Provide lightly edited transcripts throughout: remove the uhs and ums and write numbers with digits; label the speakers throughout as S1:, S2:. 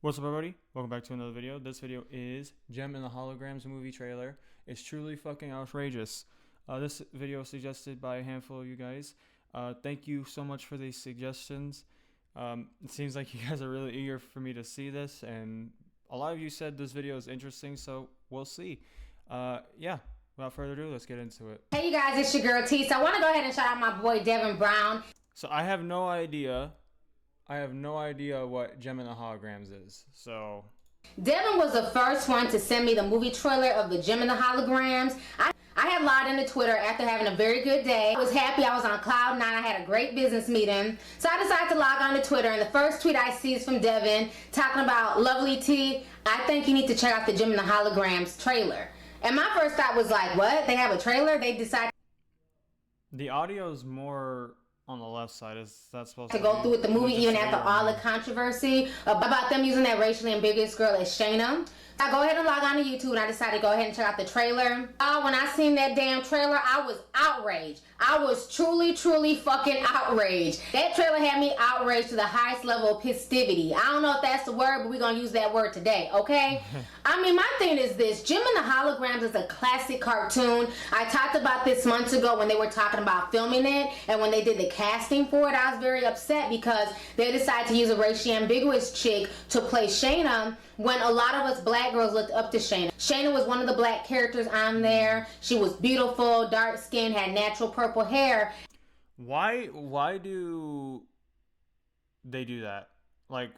S1: What's up, everybody? Welcome back to another video. This video is Jem and the Holograms movie trailer. It's truly fucking outrageous. This video was suggested by a handful of you guys. Thank you so much for these suggestions. It seems like you guys are really eager for me to see this, and a lot of you said this video is interesting, so we'll see. Yeah, without further ado, let's get into it.
S2: Hey you guys, it's your girl T. So I want to go ahead and shout out my boy Devin Brown.
S1: So I have no idea what Jem and the Holograms is, so...
S2: Devin was the first one to send me the movie trailer of the Jem and the Holograms. I had logged into Twitter after having a very good day. I was happy, I was on cloud nine, I had a great business meeting. So I decided to log on to Twitter, and the first tweet I see is from Devin talking about Lovelyti. I think you need to check out the Jem and the Holograms trailer. And my first thought was like, what? They have a trailer? They decided...
S1: The audio's more... on the left side. Is that supposed
S2: to go through with the movie even after all the controversy about them using that racially ambiguous girl as Shayna? I go ahead and log on to YouTube, and I decided to go ahead and check out the trailer. Oh, when I seen that damn trailer, I was outraged. I was truly fucking outraged. That trailer had me outraged to the highest level of festivity. I don't know if that's the word, but we're gonna use that word today, okay? I mean, my thing is this. Jem and the Holograms is a classic cartoon. I talked about this months ago when they were talking about filming it, and when they did the casting for it, I was very upset because they decided to use a racially ambiguous chick to play Shayna, when a lot of us black girls looked up to Shayna. Shayna was one of the black characters on there. She was beautiful, dark skin, had natural purple hair.
S1: Why do they do that? Like,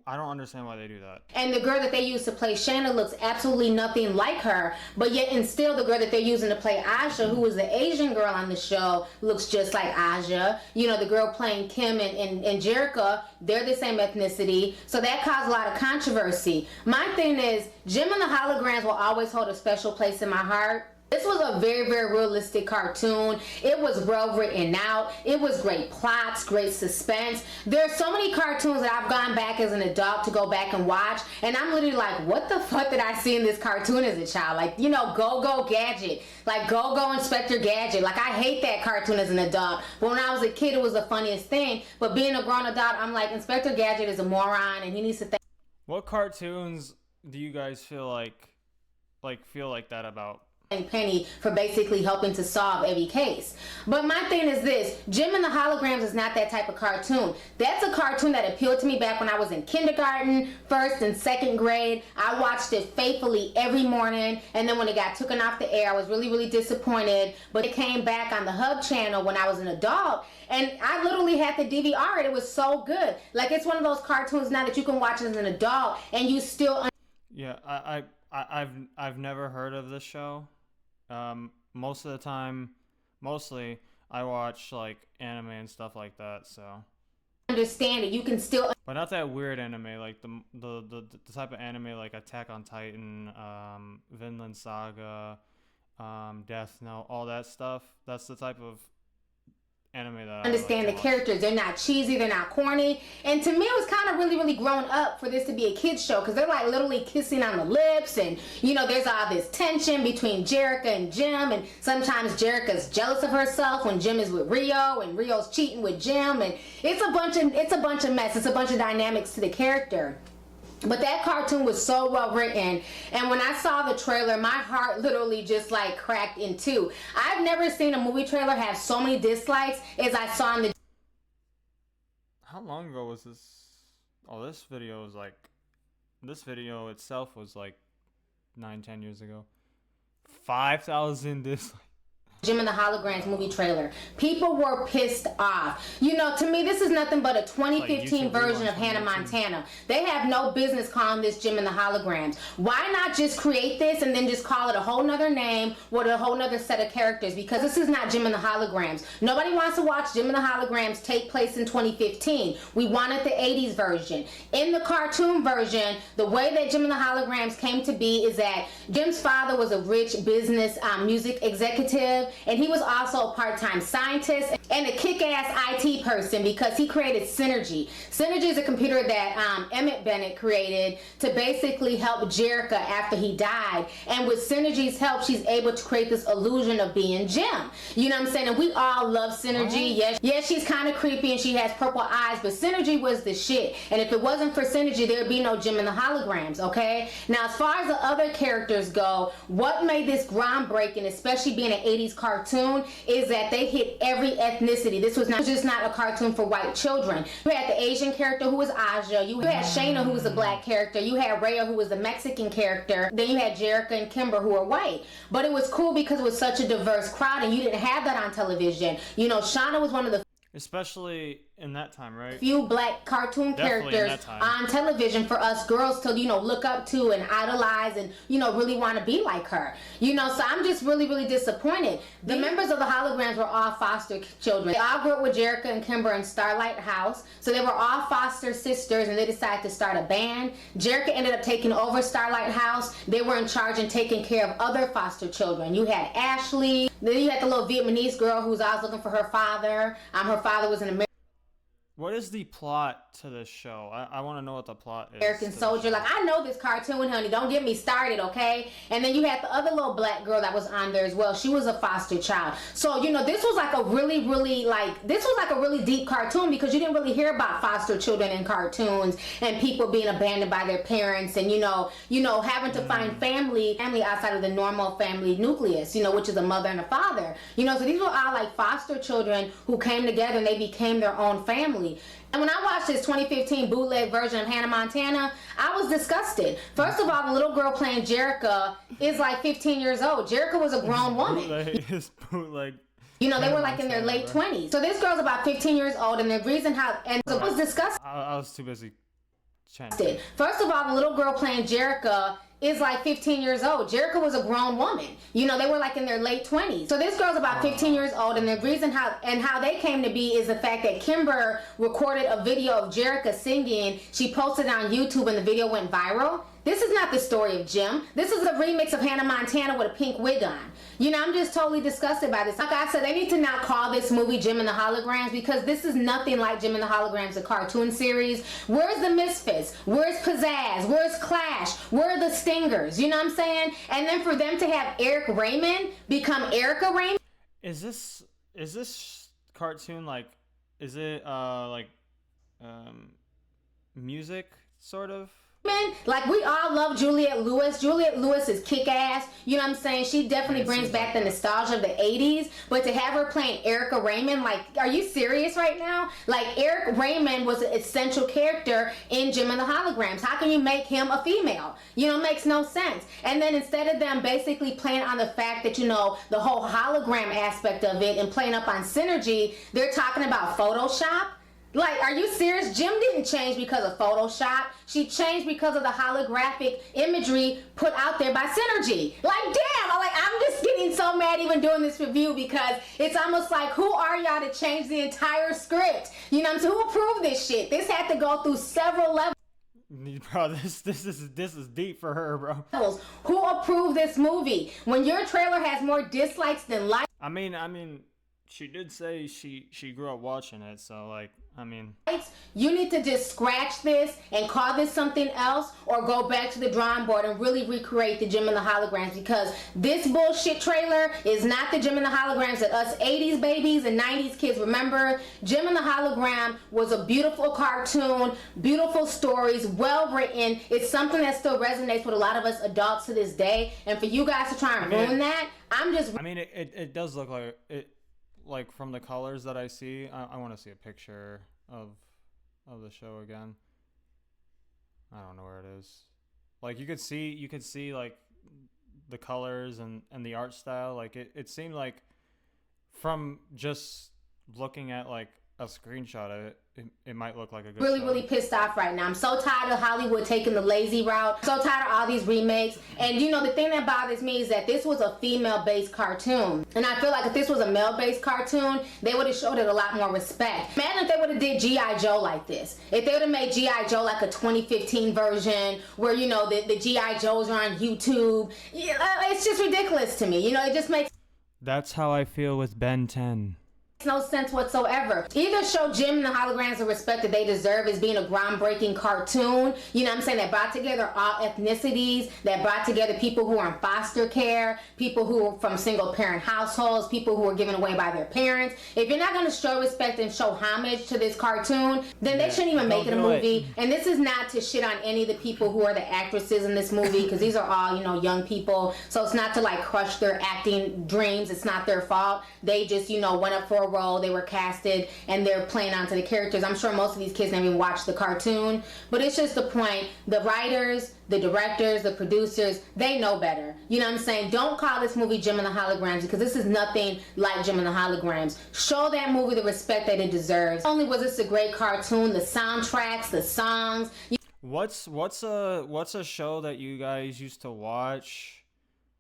S1: I don't understand why they do that.
S2: And the girl that they used to play Shayna looks absolutely nothing like her, but yet and still the girl that they're using to play Aja, who was the Asian girl on the show, looks just like Aja. You know, the girl playing Kim and Jerica, they're the same ethnicity, so that caused a lot of controversy. My thing is, Jem and the Holograms will always hold a special place in my heart. This was a very realistic cartoon. It was well written out. It was great plots, great suspense. There are so many cartoons that I've gone back as an adult to go back and watch, and I'm literally like, what the fuck did I see in this cartoon as a child? Like, you know, Go-Go Gadget, like Go-Go Inspector Gadget. Like, I hate that cartoon as an adult, but when I was a kid it was the funniest thing. But being a grown adult, I'm like, Inspector Gadget is a moron and he needs to think.
S1: What cartoons do you guys feel like that about?
S2: Penny for basically helping to solve every case. But my thing is this, Jem and the Holograms is not that type of cartoon. That's a cartoon that appealed to me back when I was in kindergarten, first and second grade. I watched it faithfully every morning, and then when it got taken off the air, I was really disappointed, but it came back on the Hub channel when I was an adult, and I literally had to DVR it. It was so good. Like, it's one of those cartoons now that you can watch as an adult and you still...
S1: Yeah, I've never heard of this show. Most of the time, mostly I watch like anime and stuff like that, so
S2: understand it. You can still,
S1: but not that weird anime, like the type of anime like Attack on Titan, Vinland Saga, Death Note, all that stuff. That's the type of anime that
S2: understand
S1: I
S2: the characters. They're not cheesy, they're not corny, and to me it was kind of really grown up for this to be a kids show, because they're like literally kissing on the lips, and you know, there's all this tension between Jerica and Jem, and sometimes Jerica's jealous of herself when Jem is with Rio, and Rio's cheating with Jem, and it's a bunch of mess. It's a bunch of dynamics to the character. But that cartoon was so well written, and when I saw the trailer, my heart literally just like cracked in two. I've never seen a movie trailer have so many dislikes as I saw in the...
S1: How long ago was this? Oh, this video itself was like 9-10 years ago. 5,000 dislikes.
S2: Jem and the Holograms movie trailer. People were pissed off. You know, to me, this is nothing but a 2015 version of Hannah Montana. They have no business calling this Jem and the Holograms. Why not just create this and then just call it a whole nother name with a whole nother set of characters? Because this is not Jem and the Holograms. Nobody wants to watch Jem and the Holograms take place in 2015. We wanted the 80s version. In the cartoon version, the way that Jem and the Holograms came to be is that Jem's father was a rich business music executive, and he was also a part-time scientist. and a kick-ass IT person because he created Synergy. Synergy is a computer that Emmett Bennett created to basically help Jerica after he died. And with Synergy's help, she's able to create this illusion of being Jem. You know what I'm saying? And we all love Synergy. Yes, she's kind of creepy and she has purple eyes, but Synergy was the shit. And if it wasn't for Synergy, there would be no Jem in the Holograms, okay? Now, as far as the other characters go, what made this groundbreaking, especially being an 80s cartoon, is that they hit every ethnicity. This was just not a cartoon for white children. You had the Asian character who was Aja. You had Shayna who was the black character. You had Rhea who was the Mexican character. Then you had Jerica and Kimber who were white. But it was cool because it was such a diverse crowd and you didn't have that on television. You know, Shauna was one of the
S1: especially in that time, right?
S2: Few black cartoon characters on television for us girls to, you know, look up to and idolize and, you know, really want to be like her. You know, so I'm just really, really disappointed. The members of the Holograms were all foster children. They all grew up with Jerica and Kimber in Starlight House. So they were all foster sisters and they decided to start a band. Jerica ended up taking over Starlight House. They were in charge and taking care of other foster children. You had Ashley. Then you had the little Vietnamese girl who was always looking for her father. Her father was an American.
S1: What is the plot to this show? I want to know what the plot is.
S2: American soldier. Like, I know this cartoon, honey. Don't get me started, okay? And then you had the other little black girl that was on there as well. She was a foster child. So, you know, this was like a really deep cartoon because you didn't really hear about foster children in cartoons and people being abandoned by their parents and, you know, having to find family outside of the normal family nucleus, you know, which is a mother and a father. You know, so these were all like foster children who came together and they became their own family. And when I watched this 2015 bootleg version of Hannah Montana, I was disgusted. First of all, the little girl playing Jerica is like 15 years old. Jerica was a grown woman.
S1: Bootleg.
S2: You know, they were like in their late 20s. So this girl's about 15 years old, and the reason it was disgusting.
S1: I was too busy.
S2: First of all, the little girl playing Jerica is like 15 years old. Jerica was a grown woman. You know, they were like in their late 20s. So this girl's about 15 years old, and the reason how they came to be is the fact that Kimber recorded a video of Jerica singing. She posted it on YouTube, and the video went viral. This is not the story of Jem. This is a remix of Hannah Montana with a pink wig on. You know, I'm just totally disgusted by this. Like I said, they need to now call this movie Jem and the Holograms because this is nothing like Jem and the Holograms, the cartoon series. Where's the Misfits? Where's Pizzazz? Where's Clash? Where are the Stingers? You know what I'm saying? And then for them to have Eric Raymond become Erica Raymond.
S1: Is this cartoon like, is it music sort of?
S2: Like, we all love Juliette Lewis. Juliette Lewis is kick-ass. You know what I'm saying? She definitely brings back the nostalgia of the 80s. But to have her playing Erica Raymond, like, are you serious right now? Like, Eric Raymond was an essential character in Jem and the Holograms. How can you make him a female? You know, it makes no sense. And then instead of them basically playing on the fact that, you know, the whole hologram aspect of it and playing up on Synergy, they're talking about Photoshop. Like, are you serious? Jem didn't change because of Photoshop. She changed because of the holographic imagery put out there by Synergy. Like, damn, I'm just getting so mad even doing this review because it's almost like, who are y'all to change the entire script? You know what I'm saying? Who approved this shit? This had to go through several levels.
S1: Bro, this is deep for her, bro.
S2: Who approved this movie? When your trailer has more dislikes than likes.
S1: I mean, she did say she grew up watching it, so like, I mean,
S2: you need to just scratch this and call this something else or go back to the drawing board and really recreate the Jem and the Holograms because this bullshit trailer is not the Jem and the Holograms that us 80s babies and 90s kids remember. Jem and the Hologram was a beautiful cartoon, beautiful stories, well written. It's something that still resonates with a lot of us adults to this day, and for you guys to try and ruin that,
S1: it does look like it. Like, from the colors that I see, I want to see a picture of the show again. I don't know where it is. Like, you could see like the colors and the art style. Like, it seemed like from just looking at like a screenshot of it might look like a good show.
S2: Really pissed off right now. I'm so tired of Hollywood taking the lazy route. So tired of all these remakes. And you know, the thing that bothers me is that this was a female-based cartoon. And I feel like if this was a male-based cartoon, they would have showed it a lot more respect. Imagine if they would have did G.I. Joe like this. If they would have made G.I. Joe like a 2015 version where, you know, the G.I. Joes are on YouTube. It's just ridiculous to me. You know, it just makes...
S1: That's how I feel with Ben 10.
S2: No sense whatsoever. Either show Jem and the Holograms the respect that they deserve as being a groundbreaking cartoon, you know what I'm saying, that brought together all ethnicities, that brought together people who are in foster care, people who are from single parent households, people who were given away by their parents. If you're not going to show respect and show homage to this cartoon, then they shouldn't even make it a movie. And this is not to shit on any of the people who are the actresses in this movie, because these are all, you know, young people, so it's not to like crush their acting dreams. It's not their fault. They just, you know, went up for a role, they were casted, and they're playing onto the characters. I'm sure most of these kids never even watched the cartoon, but it's just the point. The writers, the directors, the producers, they know better. You know what I'm saying? Don't call this movie Jem and the Holograms, because this is nothing like Jem and the Holograms. Show that movie the respect that it deserves. Not only was this a great cartoon, the soundtracks, the songs.
S1: What's a show that you guys used to watch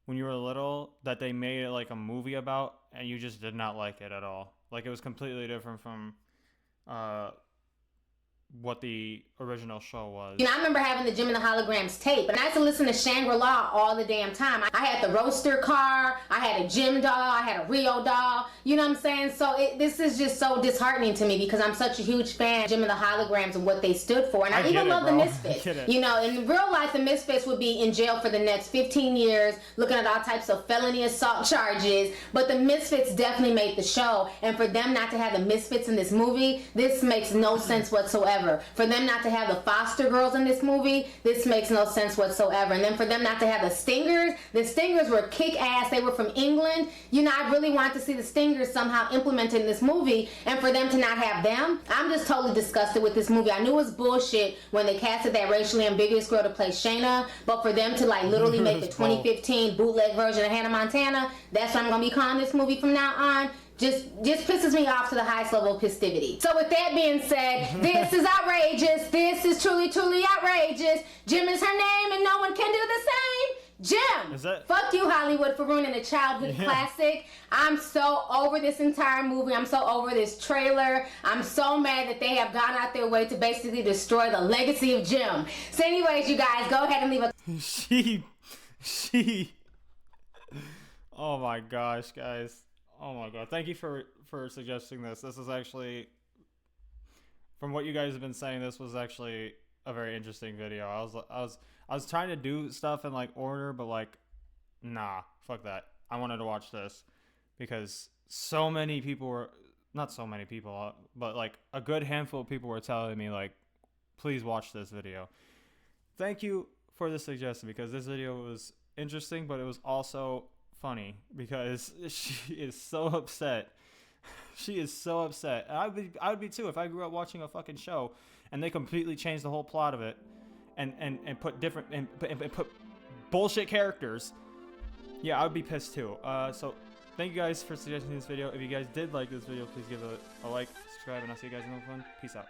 S1: when you were little that they made it like a movie about and you just did not like it at all? Like, it was completely different from what the original show was.
S2: You know, I remember having the Jem and the Holograms tape, and I used to listen to Shangri-La all the damn time. I had the roaster car, I had a Jem doll, I had a Rio doll, you know what I'm saying? So this is just so disheartening to me, because I'm such a huge fan of Jem and the Holograms and what they stood for, and I even love the Misfits. You know, in real life, the Misfits would be in jail for the next 15 years, looking at all types of felony assault charges, but the Misfits definitely made the show, and for them not to have the Misfits in this movie, this makes no sense whatsoever. For them not to have the foster girls in this movie, this makes no sense whatsoever. And then for them not to have the Stingers were kick-ass. They were from England. You know, I really wanted to see the Stingers somehow implemented in this movie, and for them to not have them, I'm just totally disgusted with this movie. I knew it was bullshit when they casted that racially ambiguous girl to play Shayna, but for them to like literally make the 2015 bootleg version of Hannah Montana, that's what I'm going to be calling this movie from now on. Just pisses me off to the highest level of festivity. So with that being said, this is outrageous. This is truly, truly outrageous. Jem is her name and no one can do the same. Jem! Fuck you, Hollywood, for ruining a childhood classic. I'm so over this entire movie. I'm so over this trailer. I'm so mad that they have gone out their way to basically destroy the legacy of Jem. So anyways, you guys, go ahead and leave a...
S1: She... Oh my gosh, guys. Oh my god. Thank you for suggesting this. This is actually, from what you guys have been saying, this was actually a very interesting video. I was trying to do stuff in like order, but like, nah, fuck that. I wanted to watch this because so many people were, not so many people, but like a good handful of people were telling me like, please watch this video. Thank you for the suggestion, because this video was interesting, but it was also funny because she is so upset. She is so upset. And I would be too if I grew up watching a fucking show and they completely changed the whole plot of it and put different and put bullshit characters. Yeah, I would be pissed too. So thank you guys for suggesting this video. If you guys did like this video, please give it a like, subscribe, and I'll see you guys in the next one. Peace out.